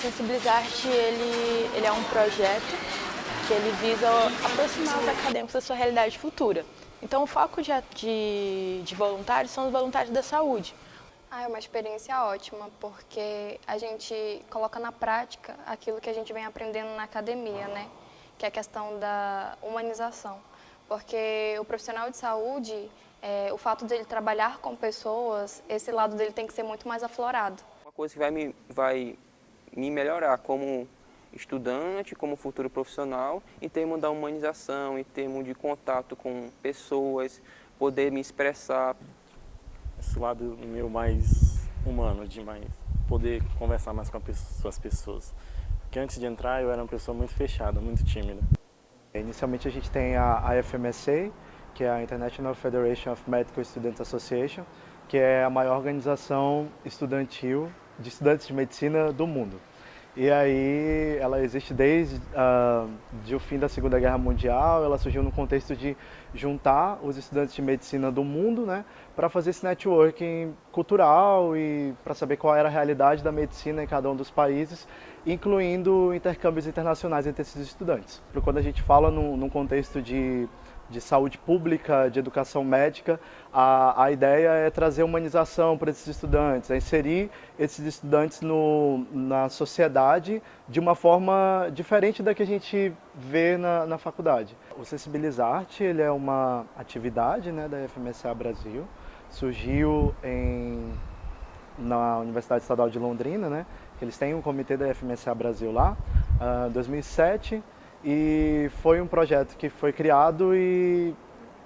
Sensibilizarte, ele é um projeto que ele visa aproximar os acadêmicos da sua realidade futura. Então, o foco de voluntários são os voluntários da saúde. É uma experiência ótima, porque a gente coloca na prática aquilo que a gente vem aprendendo na academia, né? Que é a questão da humanização. Porque o profissional de saúde, o fato de ele trabalhar com pessoas, esse lado dele tem que ser muito mais aflorado. Uma coisa que vai me melhorar como estudante, como futuro profissional, em termos da humanização, em termos de contato com pessoas, poder me expressar. Esse lado meu mais humano, de mais poder conversar mais com as pessoas. Porque antes de entrar eu era uma pessoa muito fechada, muito tímida. Inicialmente a gente tem a IFMSA, que é a International Federation of Medical Students Association, que é a maior organização estudantil de estudantes de medicina do mundo. E aí ela existe desde o fim da Segunda Guerra Mundial. Ela surgiu no contexto de juntar os estudantes de medicina do mundo, né, para fazer esse networking cultural e para saber qual era a realidade da medicina em cada um dos países, incluindo intercâmbios internacionais entre esses estudantes. Quando a gente fala num contexto de saúde pública, de educação médica, a ideia é trazer humanização para esses estudantes, é inserir esses estudantes na sociedade de uma forma diferente da que a gente vê na faculdade. O Sensibilizarte, ele é uma atividade, né, da FMSA Brasil, surgiu na Universidade Estadual de Londrina, né, eles têm um comitê da FMSA Brasil lá, em 2007, e foi um projeto que foi criado e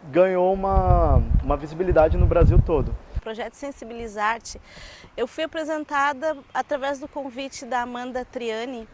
ganhou uma visibilidade no Brasil todo. O projeto Sensibilizarte, eu fui apresentada através do convite da Amanda Triani,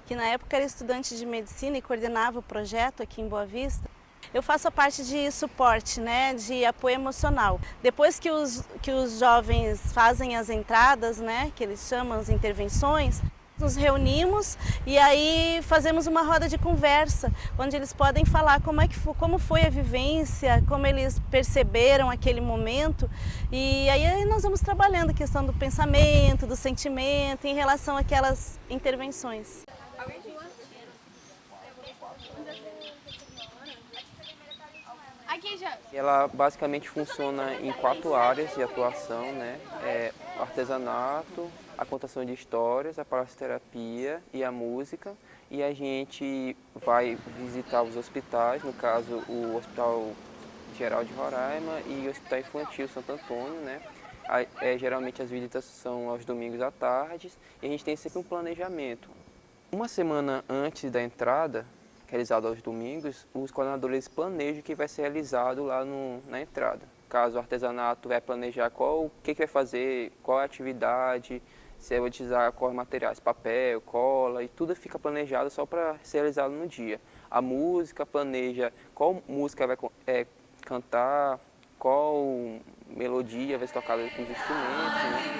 que na época era estudante de medicina e coordenava o projeto aqui em Boa Vista. Eu faço a parte de suporte, né, de apoio emocional. Depois que os jovens fazem as entradas, né, que eles chamam as intervenções, nos reunimos e aí fazemos uma roda de conversa, onde eles podem falar como foi a vivência, como eles perceberam aquele momento, e aí nós vamos trabalhando a questão do pensamento, do sentimento em relação àquelas intervenções. Ela basicamente funciona em 4 áreas de atuação, né? O artesanato, a contação de histórias, a paleoterapia e a música. E a gente vai visitar os hospitais, no caso o Hospital Geral de Roraima e o Hospital Infantil Santo Antônio, né? Geralmente as visitas são aos domingos à tarde e a gente tem sempre um planejamento. Uma semana antes da entrada, realizado aos domingos, os coordenadores planejam o que vai ser realizado lá na entrada. Caso o artesanato vai planejar o que vai fazer, qual a atividade, se vai utilizar quais materiais, papel, cola, e tudo fica planejado só para ser realizado no dia. A música planeja qual música vai cantar, qual melodia vai ser tocada com os instrumentos. Né?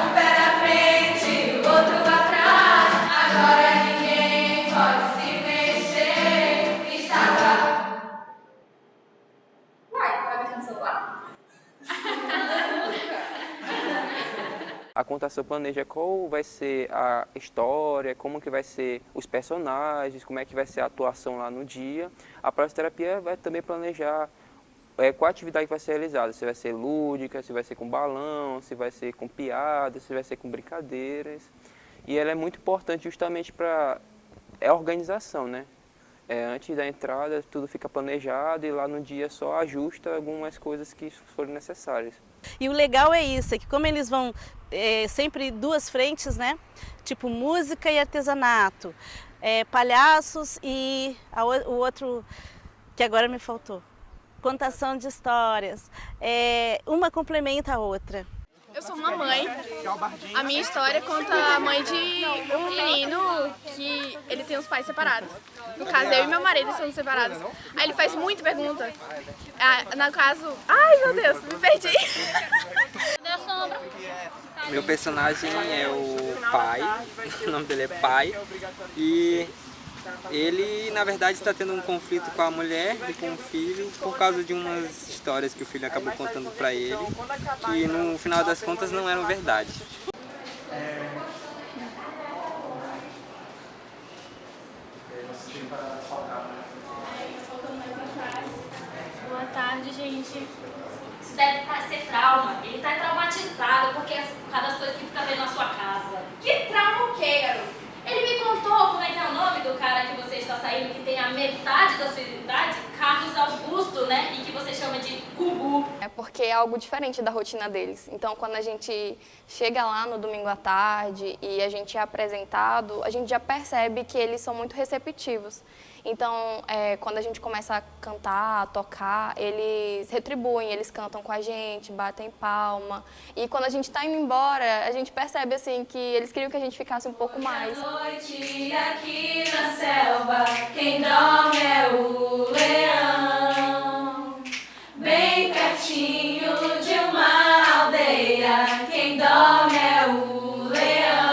Um pé na frente, o outro atrás, agora ninguém pode se mexer, estava... Vai mexer no celular? A contação planeja qual vai ser a história, como que vai ser os personagens, como é que vai ser a atuação lá no dia. A paleoterapia vai também planejar qual atividade vai ser realizada, se vai ser lúdica, se vai ser com balão, se vai ser com piadas, se vai ser com brincadeiras. E ela é muito importante justamente para a organização, né? Antes da entrada tudo fica planejado e lá no dia só ajusta algumas coisas que forem necessárias. E o legal é isso, é que como eles vão sempre 2 frentes, né? Tipo música e artesanato, palhaços e o outro que agora me faltou, contação de histórias, uma complementa a outra. Eu sou uma mãe, a minha história conta a mãe de um menino que ele tem os pais separados. No caso, eu e meu marido somos separados. Aí ele faz muita pergunta. No caso, ai meu Deus, me perdi. Meu personagem é o pai, o nome dele é Pai, e ele, na verdade, está tendo um conflito com a mulher e com o filho por causa de umas histórias que o filho acabou contando para ele, que no final das contas não eram verdade. de gente. Isso deve ser trauma. Ele tá traumatizado por causa das coisas que fica vendo na sua casa. Que trauma o quê, garoto? Ele me contou como é que é o nome do cara que você está saindo, que tem a metade da sua idade, Carlos Augusto, né? E que você chama de Gugu. É porque é algo diferente da rotina deles. Então, quando a gente chega lá no domingo à tarde e a gente é apresentado, a gente já percebe que eles são muito receptivos. Então, quando a gente começa a cantar, a tocar, eles retribuem, eles cantam com a gente, batem palma. E quando a gente está indo embora, a gente percebe assim que eles queriam que a gente ficasse um pouco mais. Noite aqui na selva, quem dorme é o leão. Bem pertinho de uma aldeia, quem dorme é o leão.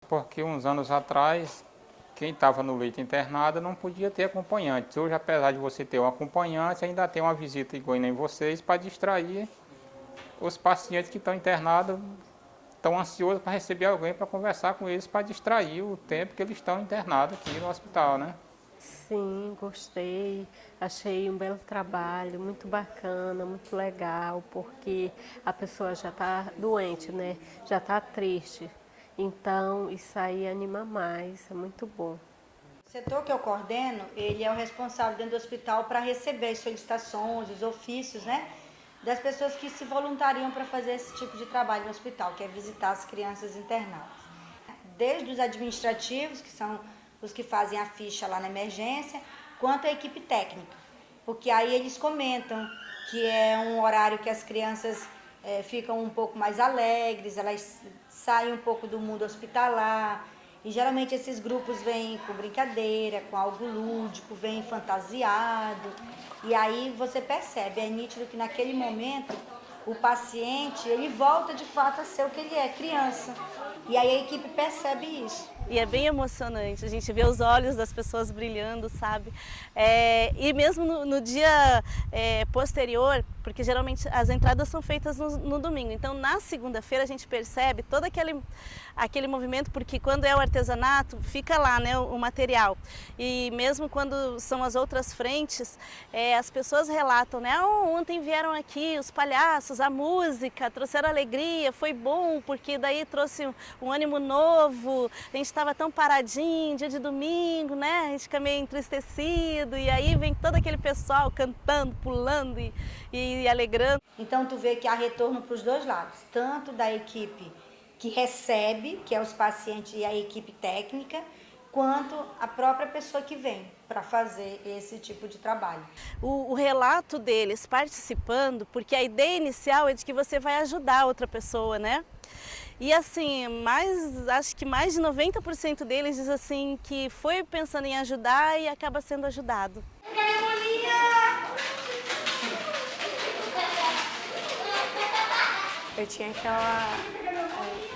Porque uns anos atrás, quem estava no leito internado não podia ter acompanhantes. Hoje, apesar de você ter um acompanhante, ainda tem uma visita igual em vocês para distrair os pacientes que estão internados, estão ansiosos para receber alguém para conversar com eles, para distrair o tempo que eles estão internados aqui no hospital, né? Sim, gostei. Achei um belo trabalho, muito bacana, muito legal, porque a pessoa já está doente, né? Já está triste. Então, isso aí anima mais, é muito bom. O setor que eu coordeno, ele é o responsável dentro do hospital para receber as solicitações, os ofícios, né, das pessoas que se voluntariam para fazer esse tipo de trabalho no hospital, que é visitar as crianças internadas. Desde os administrativos, que são os que fazem a ficha lá na emergência, quanto a equipe técnica, porque aí eles comentam que é um horário que as crianças ficam um pouco mais alegres, elas saem um pouco do mundo hospitalar, e geralmente esses grupos vêm com brincadeira, com algo lúdico, vêm fantasiado, e aí você percebe, é nítido que naquele momento o paciente, ele volta de fato a ser o que ele é, criança, e aí a equipe percebe isso. E é bem emocionante, a gente vê os olhos das pessoas brilhando, sabe? E mesmo no dia posterior, porque geralmente as entradas são feitas no domingo, então na segunda-feira a gente percebe todo aquele movimento, porque quando é o artesanato, fica lá, né, o material. E mesmo quando são as outras frentes, as pessoas relatam, né? Ontem vieram aqui os palhaços, a música, trouxeram alegria, foi bom, porque daí trouxe um ânimo novo, a gente estava tão paradinho, dia de domingo, né? A gente fica meio entristecido, e aí vem todo aquele pessoal cantando, pulando e alegrando. Então tu vê que há retorno para os dois lados, tanto da equipe que recebe, que é os pacientes e a equipe técnica, quanto a própria pessoa que vem para fazer esse tipo de trabalho. O relato deles participando, porque a ideia inicial é de que você vai ajudar outra pessoa, né? E assim, acho que mais de 90% deles diz assim que foi pensando em ajudar e acaba sendo ajudado.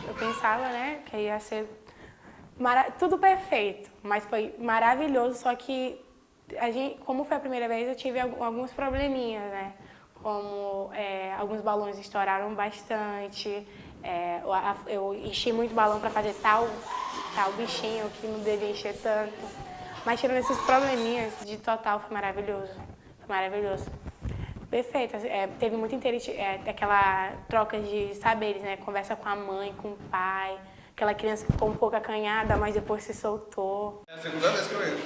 Eu pensava, né, que ia ser tudo perfeito, mas foi maravilhoso, só que como foi a primeira vez, eu tive alguns probleminhas, né? Como alguns balões estouraram bastante, eu enchi muito balão para fazer tal bichinho que não devia encher tanto. Mas tirando esses probleminhas, de total foi maravilhoso. Foi maravilhoso. Perfeito. Teve muito interesse, aquela troca de saberes, né? Conversa com a mãe, com o pai. Aquela criança que ficou um pouco acanhada, mas depois se soltou. É a segunda vez que eu entro.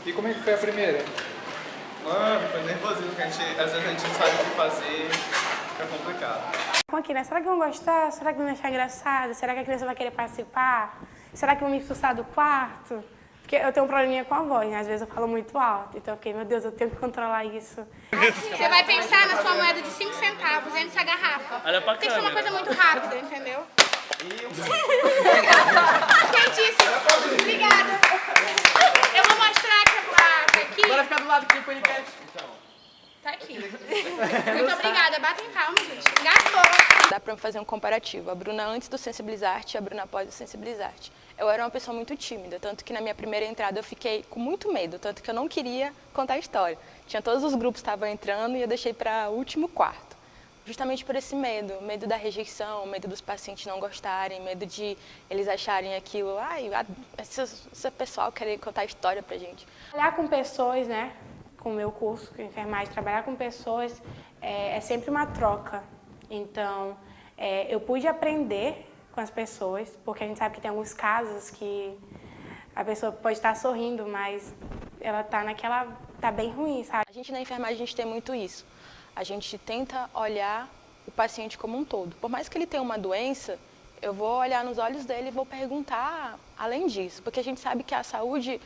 E como é que foi a primeira? Mano, foi nervosismo, porque às vezes a gente não sabe o que fazer, fica complicado. Com a criança, será que vão gostar? Será que vão achar engraçado? Será que a criança vai querer participar? Será que vão me expulsar do quarto? Porque eu tenho um probleminha com a voz, né? Às vezes eu falo muito alto, então eu fiquei, meu Deus, eu tenho que controlar isso. Você vai pensar na sua moeda de 5 centavos dentro dessa garrafa. Olha pra Tem que ser uma câmera. coisa muito rápida, entendeu? Quentíssimo. Obrigada. Eu vou mostrar aqui. Bora ficar do lado aqui do podcast. Tá aqui. Muito obrigada. Batem palmas, gente. Gastou. Dá para fazer um comparativo, a Bruna antes do Sensibilizarte e a Bruna após o Sensibilizarte. Eu era uma pessoa muito tímida, tanto que na minha primeira entrada eu fiquei com muito medo, tanto que eu não queria contar a história. Tinha todos os grupos que estavam entrando e eu deixei para o último quarto. Justamente por esse medo da rejeição, medo dos pacientes não gostarem, medo de eles acharem aquilo, esse pessoal querer contar a história pra gente. Trabalhar com pessoas, né, com o meu curso de enfermagem, trabalhar com pessoas é sempre uma troca. Então, eu pude aprender com as pessoas, porque a gente sabe que tem alguns casos que a pessoa pode estar sorrindo, mas ela tá bem ruim, sabe? A gente na enfermagem, a gente tem muito isso. A gente tenta olhar o paciente como um todo. Por mais que ele tenha uma doença, eu vou olhar nos olhos dele e vou perguntar além disso, porque a gente sabe que a saúde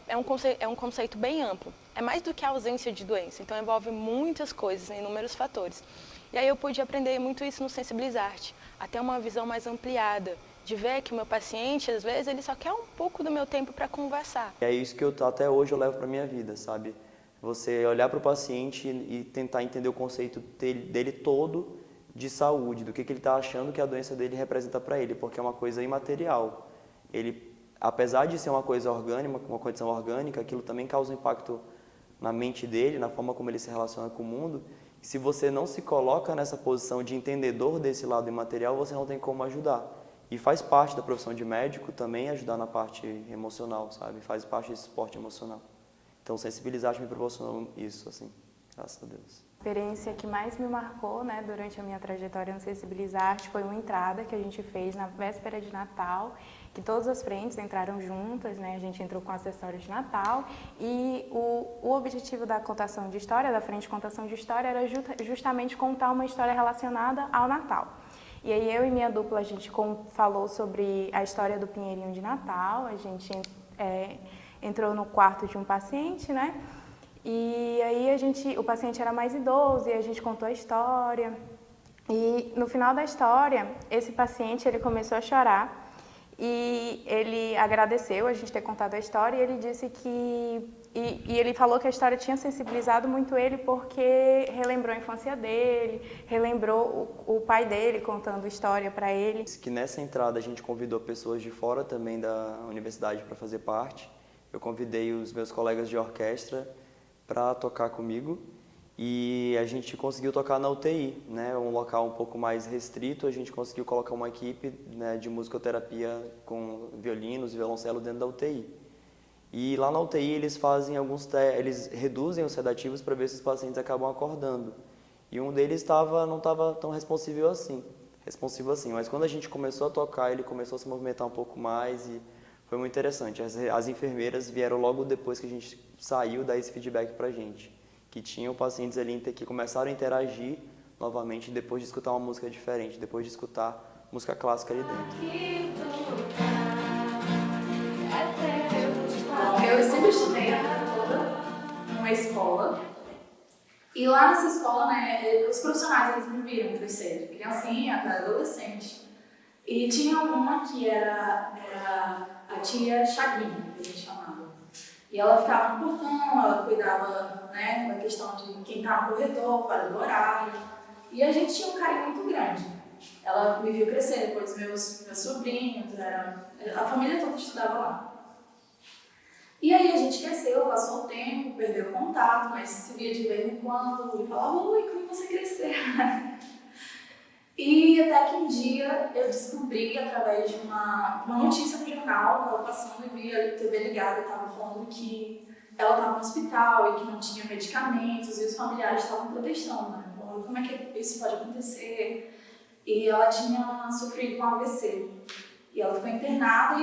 é um conceito bem amplo. É mais do que a ausência de doença, então envolve muitas coisas, inúmeros fatores. E aí eu pude aprender muito isso no Sensibilizarte, até uma visão mais ampliada, de ver que o meu paciente, às vezes, ele só quer um pouco do meu tempo para conversar. É isso que até hoje eu levo para minha vida, sabe? Você olhar para o paciente e tentar entender o conceito dele todo de saúde, do que ele está achando que a doença dele representa para ele, porque é uma coisa imaterial. Ele, apesar de ser uma coisa orgânica, uma condição orgânica, aquilo também causa um impacto na mente dele, na forma como ele se relaciona com o mundo. E se você não se coloca nessa posição de entendedor desse lado imaterial, você não tem como ajudar. E faz parte da profissão de médico também ajudar na parte emocional, sabe? Faz parte desse suporte emocional. Então, Sensibilizarte me proporcionou isso, assim, graças a Deus. A experiência que mais me marcou, né, durante a minha trajetória no Sensibilizarte foi uma entrada que a gente fez na véspera de Natal, que todas as frentes entraram juntas, né, a gente entrou com acessórios de Natal e o objetivo da contação de história, da frente de contação de história, era justamente contar uma história relacionada ao Natal. E aí eu e minha dupla, a gente falou sobre a história do Pinheirinho de Natal, a gente entrou no quarto de um paciente, né? E aí o paciente era mais idoso e a gente contou a história. E no final da história, esse paciente, ele começou a chorar e ele agradeceu a gente ter contado a história e ele disse que... E ele falou que a história tinha sensibilizado muito ele porque relembrou a infância dele, relembrou o pai dele contando história para ele. Que nessa entrada a gente convidou pessoas de fora também da universidade para fazer parte. Eu convidei os meus colegas de orquestra para tocar comigo e a gente conseguiu tocar na UTI, né? Um local um pouco mais restrito, a gente conseguiu colocar uma equipe, né, de musicoterapia com violinos e violoncelo dentro da UTI. E lá na UTI eles fazem eles reduzem os sedativos para ver se os pacientes acabam acordando. E um deles não estava tão responsivo assim, mas quando a gente começou a tocar, ele começou a se movimentar um pouco mais e foi muito interessante. As enfermeiras vieram logo depois que a gente saiu dar esse feedback pra gente, que tinham pacientes ali que começaram a interagir novamente depois de escutar uma música diferente, depois de escutar música clássica ali dentro. Eu sempre estudei a vida toda numa escola e lá nessa escola, né, os profissionais eles me viram crescer, de criancinha até adolescente. E tinha uma que era a tia Chaguinha, que a gente chamava. E ela ficava no portão, ela cuidava, né, da questão de quem estava no corredor, fora do horário. E a gente tinha um carinho muito grande. Ela me viu crescer, depois meus sobrinhos, a família toda estudava lá. E aí a gente cresceu, passou o tempo, perdeu o contato, mas se via de vez em quando e falava, oi, como você cresceu? E até que um dia eu descobri, através de uma notícia no jornal, ela passando e via a TV ligada, estava falando que ela estava no hospital e que não tinha medicamentos e os familiares estavam protestando, né? Falando como é que isso pode acontecer. E ela tinha sofrido um AVC. E ela ficou internada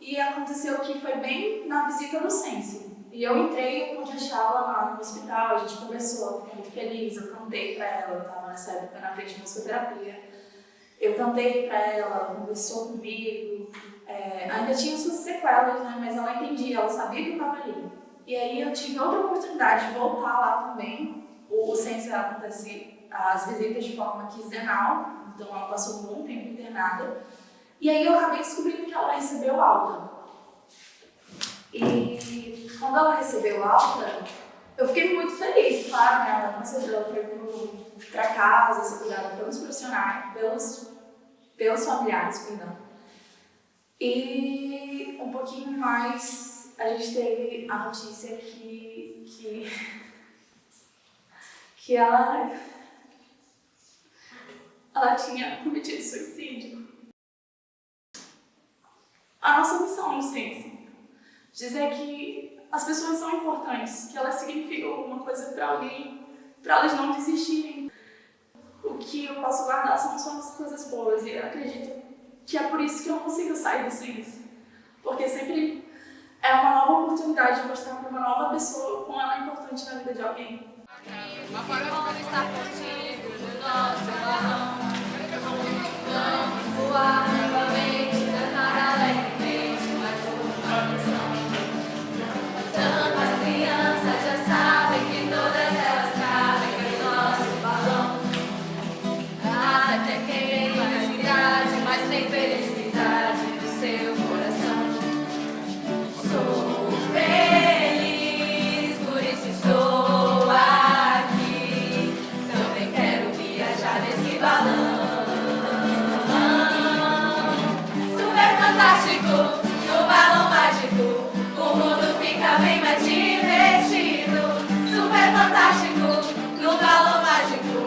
e aconteceu que foi bem na visita do Sensi. E eu entrei e pude achá-la lá no hospital, a gente conversou, ela ficou muito feliz, eu cantei pra ela, eu estava nessa época na frente de musicoterapia. Eu cantei pra ela, ela conversou comigo, ainda tinha suas sequelas, né, mas ela entendia, ela sabia que eu estava ali. E aí eu tive outra oportunidade de voltar lá também. O Sensi acontece as visitas de forma quinzenal, então ela passou um bom tempo internada. E aí eu acabei descobrindo que ela recebeu alta. E quando ela recebeu alta, eu fiquei muito feliz, claro, né? Ela foi para casa, ser cuidada pelos profissionais, pelos familiares, perdão. E um pouquinho mais, a gente teve a notícia que ela tinha cometido suicídio. A nossa missão no Ciência, dizer que as pessoas são importantes, que elas significam alguma coisa para alguém, para elas não desistirem. O que eu posso guardar são só as coisas boas, e eu acredito que é por isso que eu não consigo sair do Ciência, porque sempre é uma nova oportunidade de mostrar para uma nova pessoa como ela é importante na vida de alguém. Vamos estar contigo no nosso balão. Vamos voar novamente, cantar alegremente mais uma canção. Tantas crianças já sabem que todas elas cabem no nosso balão. Até quem tem idade, mas tem felicidade no seu coração. Sou feliz, por isso estou aqui. Também quero viajar nesse balão. Super fantástico, no balão mágico, o mundo fica bem mais divertido. Super fantástico, no balão mágico,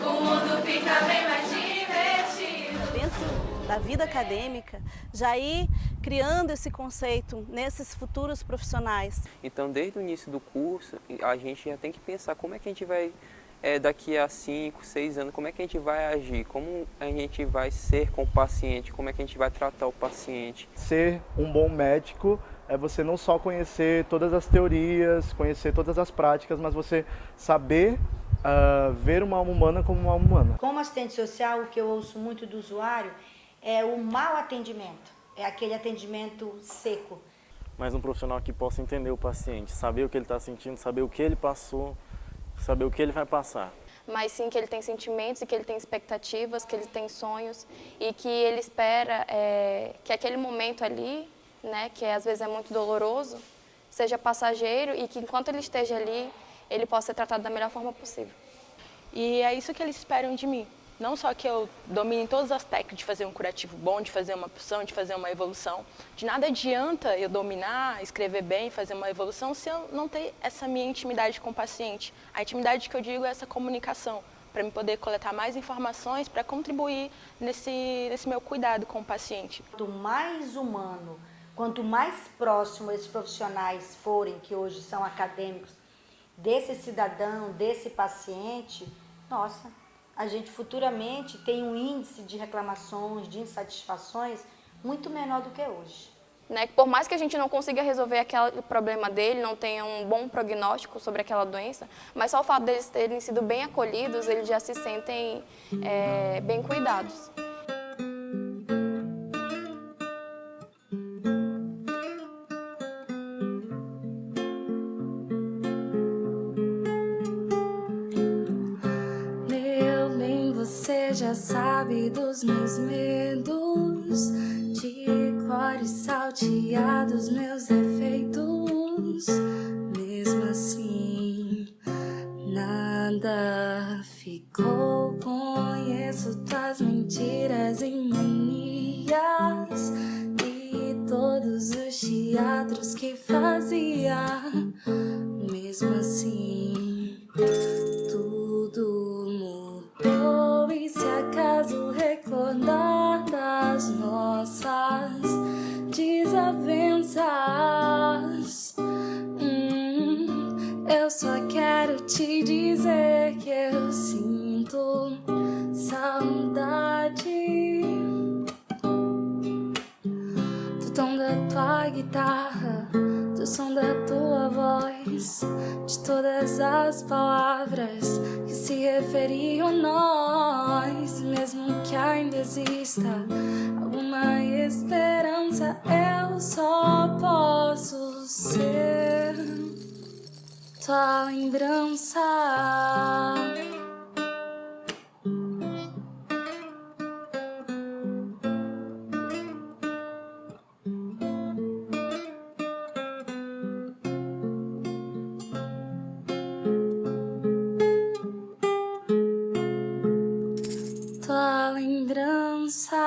o mundo fica bem mais divertido. Dentro da vida acadêmica, já ir criando esse conceito nesses futuros profissionais. Então, desde o início do curso, a gente já tem que pensar como é que a gente vai, daqui a 5, 6 anos, como é que a gente vai agir, como a gente vai ser com o paciente, como é que a gente vai tratar o paciente. Ser um bom médico é você não só conhecer todas as teorias, conhecer todas as práticas, mas você saber ver uma alma humana como uma alma humana. Como assistente social, o que eu ouço muito do usuário é o mau atendimento, é aquele atendimento seco. Mas um profissional que possa entender o paciente, saber o que ele está sentindo, saber o que ele passou, saber o que ele vai passar. Mas sim que ele tem sentimentos e que ele tem expectativas, que ele tem sonhos e que ele espera que aquele momento ali, né, que às vezes é muito doloroso, seja passageiro e que enquanto ele esteja ali, ele possa ser tratado da melhor forma possível. E é isso que eles esperam de mim. Não só que eu domine todas as técnicas de fazer um curativo bom, de fazer uma punção, de fazer uma evolução. De nada adianta eu dominar, escrever bem, fazer uma evolução, se eu não ter essa minha intimidade com o paciente. A intimidade que eu digo é essa comunicação, para eu poder coletar mais informações, para contribuir nesse meu cuidado com o paciente. Quanto mais humano, quanto mais próximo esses profissionais forem, que hoje são acadêmicos, desse cidadão, desse paciente, nossa, a gente futuramente tem um índice de reclamações, de insatisfações muito menor do que hoje. Né? Por mais que a gente não consiga resolver aquele problema dele, não tenha um bom prognóstico sobre aquela doença, mas só o fato deles terem sido bem acolhidos, eles já se sentem bem cuidados. Você já sabe dos meus medos, de cor e salteados meus defeitos. Mesmo assim, nada ficou. Conheço tuas mentiras e manias e todos os teatros que fazia. Mesmo assim, tudo mudou. E se acaso recordar das nossas desavenças, eu só quero te dizer que eu sinto saudade do tom da tua guitarra, do som da tua voz, de todas as palavras que se referiam a nós. Mesmo que ainda exista alguma esperança, eu só posso ser tua lembrança. Tua lembrança.